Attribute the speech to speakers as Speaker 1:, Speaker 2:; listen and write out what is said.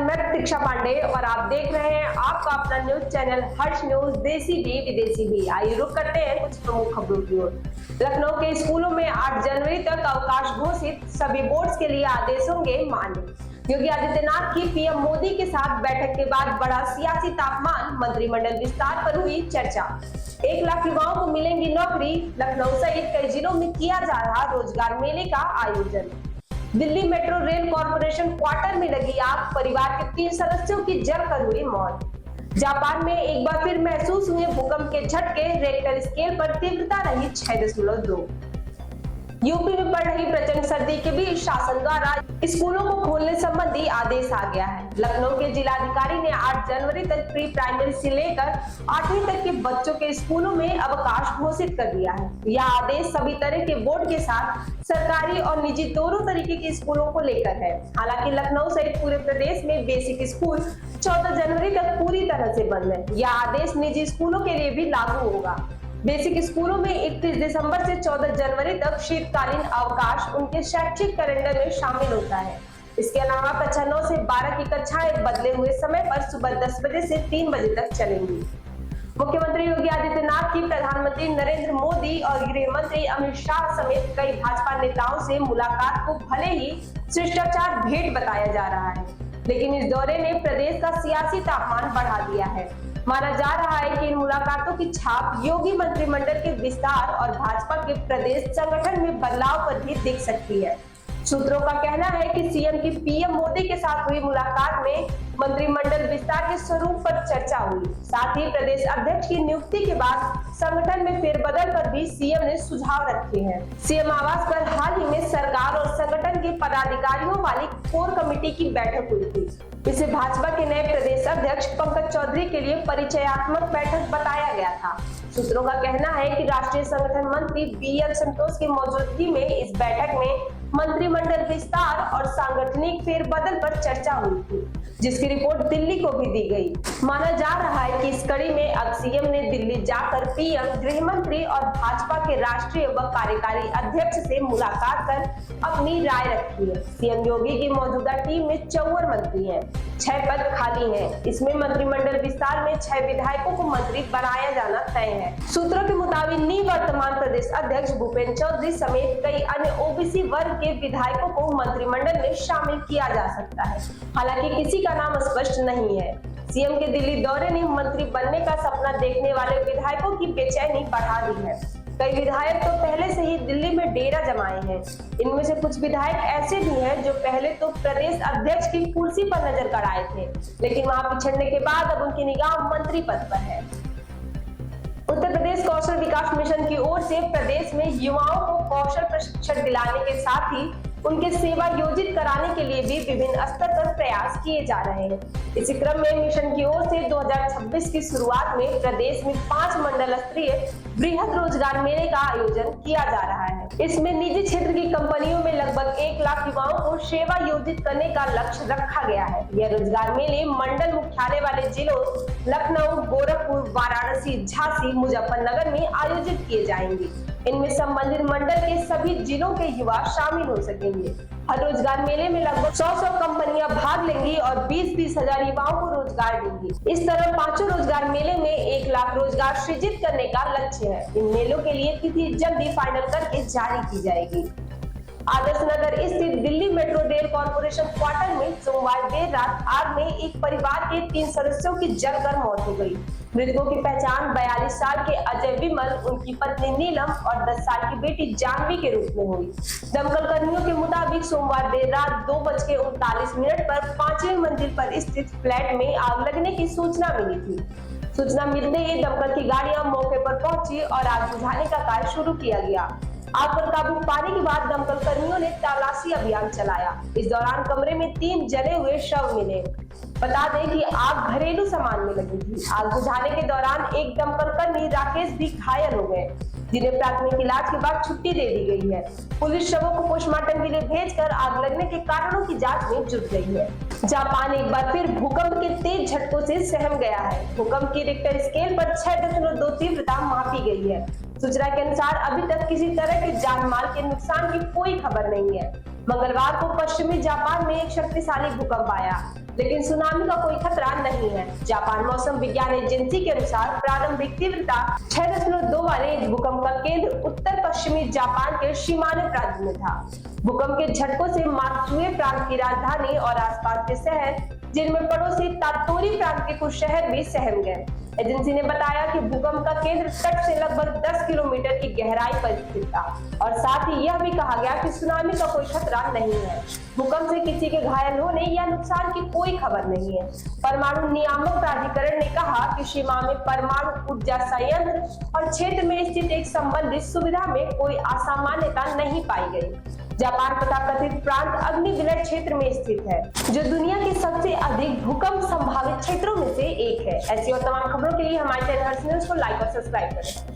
Speaker 1: मैं प्रतीक्षा पांडे और आप देख रहे हैं आपका अपना न्यूज चैनल हर्ष न्यूज, देसी भी विदेशी भी। आइए रुक करते हैं कुछ प्रमुख खबरों की ओर। लखनऊ के स्कूलों में 8 जनवरी तक अवकाश घोषित, सभी बोर्ड्स के लिए आदेश होंगे मान्य। योगी आदित्यनाथ की पीएम मोदी के साथ बैठक के बाद बढ़ा सियासी तापमान, मंत्रिमंडल विस्तार पर हुई चर्चा। 1 लाख युवाओं को मिलेंगी नौकरी, लखनऊ सहित कई जिलों में किया जा रहा रोजगार मेले का आयोजन। Delhi metro rail corporation quarter में लगी आग, परिवार के 3 सदस्यों की जलकर हुई मौत। जापान में एक बार फिर महसूस हुए भूकंप के झटके, रेक्टर स्केल पर तीव्रता रही 6.2। यूपी में पड़ रही प्रचंड सर्दी के बीच शासन द्वारा स्कूलों को खोलने संबंधी आदेश आ गया है। लखनऊ के जिलाधिकारी ने 8 जनवरी तक प्री प्राइमरी से लेकर 8वीं तक के बच्चों के स्कूलों में अवकाश घोषित कर दिया है। यह आदेश सभी तरह के बोर्ड के साथ सरकारी और निजी दोनों तरीके के स्कूलों को लेकर है। हालांकि लखनऊ सहित पूरे प्रदेश में बेसिक स्कूल 14 जनवरी तक पूरी तरह से बंद है। यह आदेश निजी स्कूलों के लिए भी लागू होगा। बेसिक स्कूलों में 31 दिसंबर से 14 जनवरी तक शीतकालीन अवकाश उनके शैक्षिक कैलेंडर में शामिल होता है। इसके अलावा कक्षा 9 से 12 की कक्षाएं बदले हुए समय पर सुबह 10 बजे से 3 बजे तक चलेंगी। मुख्यमंत्री योगी आदित्यनाथ की प्रधानमंत्री नरेंद्र मोदी और गृह मंत्री अमित शाह समेत कई भाजपा नेताओं से मुलाकात को भले ही शिष्टाचार भेंट बताया जा रहा है, लेकिन इस दौरे ने प्रदेश का सियासी तापमान बढ़ा दिया है। माना जा रहा है कि इन मुलाकातों की छाप योगी मंत्रिमंडल के विस्तार और भाजपा के प्रदेश संगठन में बदलाव पर भी दिख सकती है। सूत्रों का कहना है कि सीएम की पीएम मोदी के साथ हुई मुलाकात में मंत्रिमंडल विस्तार के स्वरूप पर चर्चा हुई। साथ ही प्रदेश अध्यक्ष की नियुक्ति के बाद संगठन में फेरबदल पर भी सीएम ने सुझाव रखे हैं। सीएम आवास पर हाल ही में सरकार और संगठन के पदाधिकारियों वाली कोर कमेटी की बैठक हुई थी। इसे भाजपा के नए प्रदेश अध्यक्ष पंकज चौधरी के लिए परिचयात्मक बैठक बताया गया था। सूत्रों का कहना है कि राष्ट्रीय संगठन मंत्री बीएल संतोष की मौजूदगी में इस बैठक में मंत्रिमंडल विस्तार और सांगठनिक फेरबदल पर चर्चा हुई थी, जिसकी रिपोर्ट दिल्ली को भी दी गई। माना जा रहा है कि इस कड़ी में अब सीएम ने दिल्ली जाकर पीएम, गृह मंत्री और भाजपा के राष्ट्रीय व कार्यकारी अध्यक्ष से मुलाकात कर अपनी राय रखी है। सीएम योगी की मौजूदा टीम में 54 मंत्री हैं, 6 पद खाली हैं। इसमें मंत्रिमंडल विस्तार में 6 विधायकों को मंत्री बनाया जाना तय है। सूत्रों के मुताबिक निवर्तमान प्रदेश अध्यक्ष भूपेंद्र चौधरी समेत कई अन्य ओबीसी वर्ग के विधायकों को मंत्रिमंडल में शामिल किया जा सकता है। हालांकि किसी का नाम स्पष्ट नहीं है। सीएम के दिल्ली दौरे ने मंत्री बनने का सपना देखने वाले विधायकों की बेचैनी बढ़ा दी है। कई विधायक तो पहले से ही दिल्ली में डेरा जमाए हैं। इनमें से कुछ विधायक ऐसे भी हैं जो पहले तो प्रदेश अध्यक्ष की कुर्सी पर नजर गड़ाए थे, लेकिन वहां पिछड़ने के बाद अब उनकी निगाह मंत्री पद पर है। उत्तर प्रदेश कौशल विकास मिशन की ओर से प्रदेश में युवाओं को कौशल प्रशिक्षण दिलाने के साथ ही उनके सेवा योजित कराने के लिए भी विभिन्न स्तर पर प्रयास किए जा रहे हैं। इसी क्रम में मिशन की ओर से 2026 की शुरुआत में प्रदेश में 5 मंडल स्तरीय बृहद रोजगार मेले का आयोजन किया जा रहा है। इसमें निजी क्षेत्र की कंपनियों में लगभग 1 लाख युवाओं को सेवा योजित करने का लक्ष्य रखा गया है। यह रोजगार मेले मंडल मुख्यालय वाले जिलों लखनऊ, गोरखपुर, वाराणसी, झांसी, मुजफ्फरनगर में आयोजित किए जाएंगे। इनमें संबंधित मंडल के सभी जिलों के युवा शामिल हो सकेंगे। हर रोजगार मेले में लगभग 100 कंपनियां भाग लेंगी और 20-20 हजार युवाओं को रोजगार देंगी। इस तरह 5 रोजगार मेले में 1 लाख रोजगार सृजित करने का लक्ष्य है। इन मेलों के लिए तिथि जल्दी फाइनल करके जारी की जाएगी। आदर्श नगर स्थित Delhi metro rail corporation quarter में सोमवार देर रात आग में एक परिवार के 3 सदस्यों की जलकर मौत हो गई। मृतकों की पहचान 42 साल के अजय विमल, उनकी पत्नी नीलम और 10 साल की बेटी जानवी के रूप में हुई। दमकल कर्मियों के मुताबिक सोमवार देर रात 2:39 पर 5वीं मंजिल पर स्थित फ्लैट में आग लगने की सूचना मिली थी। सूचना मिलते ही दमकल की गाड़ियां मौके पर पहुंची और आग बुझाने का कार्य शुरू किया गया। आग पर काबू पाने के बाद दमकल कर्मियों ने तलाशी अभियान चलाया। इस दौरान कमरे में 3 जले हुए शव मिले। बता दें कि आग घरेलू सामान में लगी थी। आग बुझाने के दौरान एक दमकल कर्मी राकेश भी घायल हो गए, जिन्हें प्राथमिक इलाज के बाद छुट्टी दे दी गई है। पुलिस शवों को पोस्टमार्टम के लिए भेजकर आग लगने के कारणों की जांच में जुट गई है। जापान एक बार फिर भूकंप के तेज झटकों से सहम गया है। भूकंप की रिक्टर स्केल पर 6.2 तीव्रता मापी गई है। सूचना के अनुसार अभी तक किसी तरह के जान माल के नुकसान की कोई खबर नहीं है। मंगलवार को पश्चिमी जापान में एक शक्तिशाली भूकंप आया। लेकिन सुनामी का कोई खतरा नहीं है। जापान मौसम विज्ञान एजेंसी के अनुसार प्रारंभिक तीव्रता 6.2 वाले इस भूकंप का केंद्र उत्तर पश्चिमी जापान के शिमाने प्रांत में था। भूकंप के झटकों से मात्सुए प्रांत की राजधानी और आसपास के शहर, जिनमें पड़ोसी तातोरी प्रांत के कुछ शहर भी सहम गए। एजेंसी ने बताया कि भूकंप का केंद्र तट से लगभग 10 किलोमीटर की गहराई पर स्थित था और साथ ही यह भी कहा गया कि सुनामी का कोई खतरा नहीं है। भूकंप से किसी के घायल होने या नुकसान की कोई खबर नहीं है। परमाणु नियामक प्राधिकरण ने कहा कि शिमा में परमाणु ऊर्जा संयंत्र और क्षेत्र में स्थित एक संबंधित सुविधा में कोई असामान्यता नहीं पाई गई। जापान तथाकथित प्रांत अग्निविलट क्षेत्र में स्थित है, जो दुनिया के सबसे अधिक भूकंप संभावित क्षेत्रों में से एक है। ऐसी और तमाम खबरों के लिए हमारे चैनल हर्ष न्यूज को लाइक और सब्सक्राइब करें।